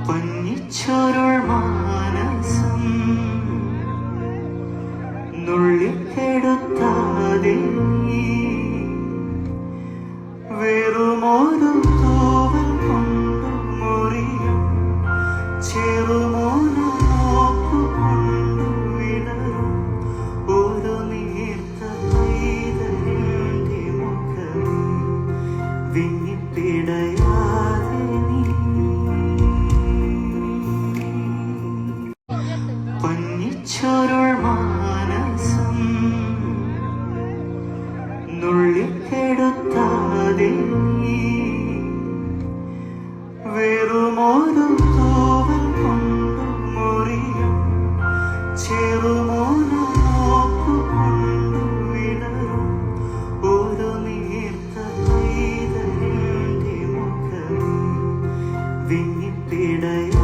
പഞ്ഞിച്ചൊരുൾ മാനസം നുള്ളിക്കെടുത്താതെ വെറുമൊരു തൂവൽ കൊണ്ടു മുറിയും ചെറുമോനു നോക്കു കൊണ്ടു വിടരും ഒരു നീർത്ത പൈതലിന്റെ മുഖമേ വിങ്ങിപ്പിടയാതെ നീ പഞ്ഞിച്ചൊരുൾ മാനസം നുള്ളിക്കെടുത്താതെ വെറുമൊരു തൂവൽ കൊണ്ടു മുറിയും ചെറുമോനു നോക്കു കൊണ്ടു വിടരും ഒരു നീർത്ത പൈതലിന്റെ മുഖമേ വിങ്ങിപ്പിടയ